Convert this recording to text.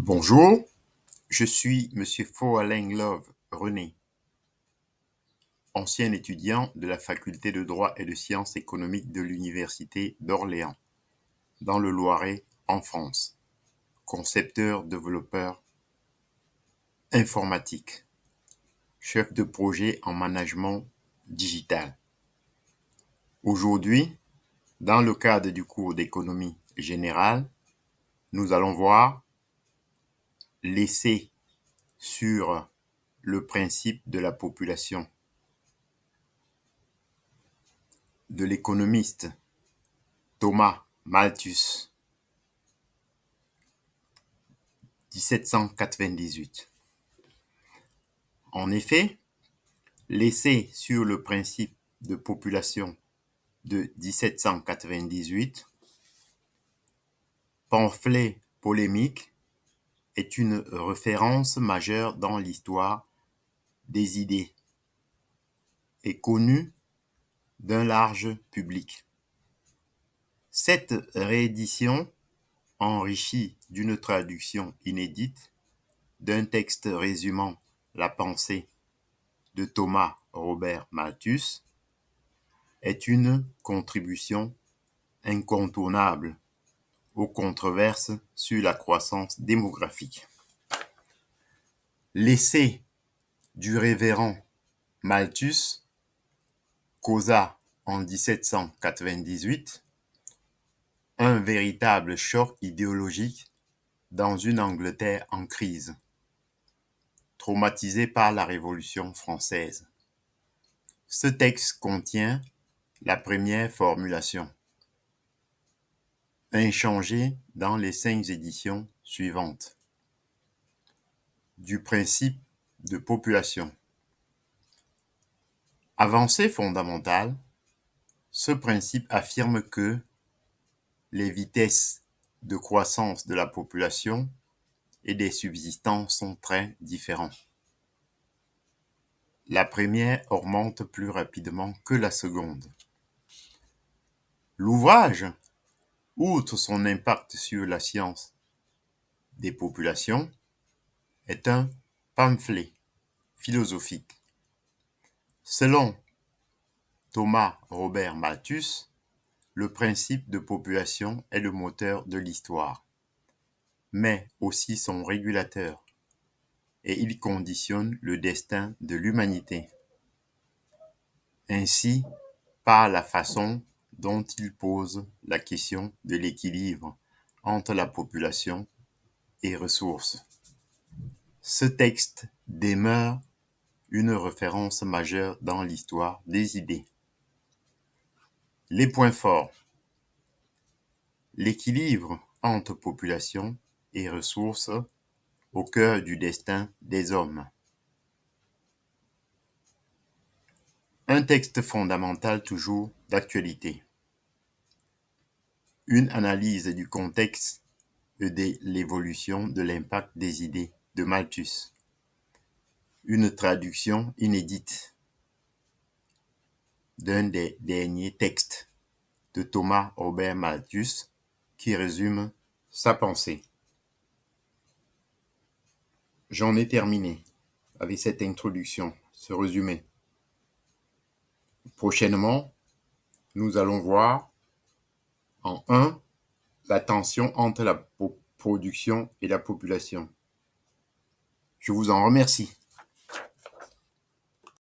Bonjour, je suis Monsieur Foalain Love René, ancien étudiant de la faculté de droit et de sciences économiques de l'Université d'Orléans, dans le Loiret, en France, concepteur, développeur informatique, chef de projet en management digital. Aujourd'hui, dans le cadre du cours d'économie générale, nous allons voir l'essai sur le principe de la population de l'économiste Thomas Malthus, 1798. En effet, l'essai sur le principe de population de 1798, pamphlet polémique, est une référence majeure dans l'histoire des idées et connue d'un large public. Cette réédition, enrichie d'une traduction inédite d'un texte résumant la pensée de Thomas Robert Malthus, est une contribution incontournable aux controverses sur la croissance démographique. L'essai du révérend Malthus causa en 1798 un véritable choc idéologique dans une Angleterre en crise, traumatisée par la Révolution française. Ce texte contient la première formulation, inchangée dans les 5 éditions suivantes, du principe de population. Avancée fondamentale, ce principe affirme que les vitesses de croissance de la population et des subsistants sont très différents. La première augmente plus rapidement que la seconde. L'ouvrage, outre son impact sur la science des populations, est un pamphlet philosophique. Selon Thomas Robert Malthus, le principe de population est le moteur de l'histoire, mais aussi son régulateur, et il conditionne le destin de l'humanité. Ainsi, par la façon dont il pose la question de l'équilibre entre la population et ressources. Ce texte demeure une référence majeure dans l'histoire des idées. Les points forts. L'équilibre entre population et ressources au cœur du destin des hommes. Un texte fondamental toujours d'actualité. Une analyse du contexte et de l'évolution de l'impact des idées de Malthus. Une traduction inédite d'un des derniers textes de Thomas Robert Malthus qui résume sa pensée. J'en ai terminé avec cette introduction, ce résumé. Prochainement, nous allons voir en 1 la tension entre la production et la population. Je vous en remercie.